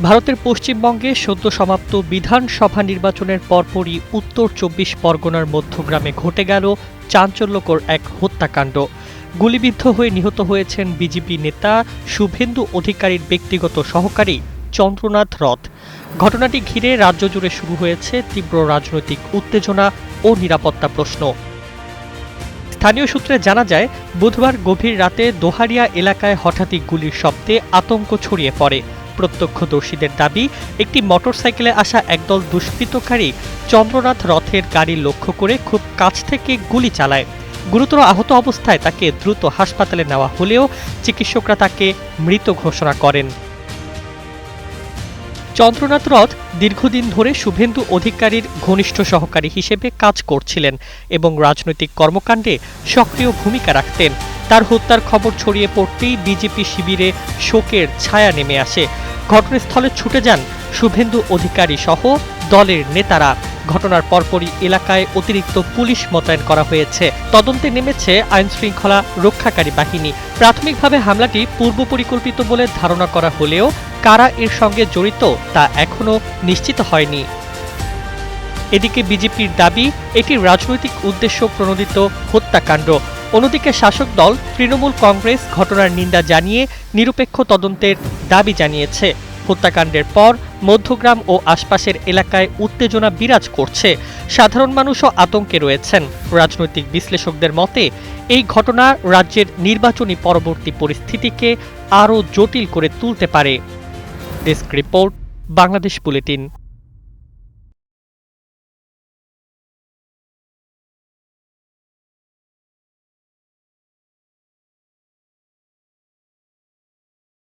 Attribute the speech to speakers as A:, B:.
A: ভারতের পশ্চিমবঙ্গে সদ্য সমাপ্ত বিধানসভা নির্বাচনের পরপরই উত্তর ২৪ পরগনার মধ্যগ্রামে ঘটে গেল চাঞ্চল্যকর এক হত্যাকাণ্ড। গুলিবিদ্ধ হয়ে নিহত হয়েছেন বিজেপি নেতা শুভেন্দু অধিকারীর ব্যক্তিগত সহকারী চন্দ্রনাথ রথ। ঘটনাটি ঘিরে রাজ্য জুড়ে শুরু হয়েছে তীব্র রাজনৈতিক উত্তেজনা ও নিরাপত্তা প্রশ্ন। স্থানীয় সূত্রে জানা যায়, বুধবার গভীর রাতে দোহারিয়া এলাকায় হঠাৎই গুলির শব্দে আতঙ্ক ছড়িয়ে পড়ে। প্রত্যক্ষদর্শীদের দাবি, একটি মোটরসাইকেলে আসা একদল দুষ্কৃতকারী চন্দ্রনাথ রথের গাড়ি লক্ষ্য করে খুব কাছ থেকে গুলি চালায়। গুরুতর আহত অবস্থায় তাকে দ্রুত হাসপাতালে নেওয়া হলেও চিকিৎসকরা তাকে মৃত ঘোষণা করেন। চন্দ্রনাথ রথ দীর্ঘদিন ধরে শুভেন্দু অধিকারীর ঘনিষ্ঠ সহকারী হিসেবে কাজ করছিলেন এবং রাজনৈতিক কর্মকাণ্ডে সক্রিয় ভূমিকা রাখতেন। তার হত্যার খবর ছড়িয়ে পড়তেই বিজেপি শিবিরে শোকের ছায়া নেমে আসে। ঘটনাস্থলে ছুটে যান শুভেন্দু অধিকারী সহ দলের নেতারা। ঘটনার পরপরই এলাকায় অতিরিক্ত পুলিশ মোতায়েন করা হয়েছে। তদন্তে নেমেছে আইনশৃঙ্খলা রক্ষাকারী বাহিনী। প্রাথমিকভাবে হামলাটি পূর্ব পরিকল্পিত বলে ধারণা করা হলেও কারা এর সঙ্গে জড়িত তা এখনও নিশ্চিত হয়নি। এদিকে বিজেপির দাবি, এটি রাজনৈতিক উদ্দেশ্য প্রণোদিত হত্যাকাণ্ড। অন্যদিকে শাসক দল তৃণমূল কংগ্রেস ঘটনার নিন্দা জানিয়ে নিরপেক্ষ তদন্তের দাবি জানিয়েছে। হত্যাকাণ্ডের পর মধ্যগ্রাম ও আশপাশের এলাকায় উত্তেজনা বিরাজ করছে। সাধারণ মানুষও আতঙ্কে রয়েছেন। রাজনৈতিক বিশ্লেষকদের মতে, এই ঘটনা রাজ্যের নির্বাচনী পরবর্তী পরিস্থিতিকে আরও জটিল করে তুলতে পারে। Desk report, Bangladesh bulletin.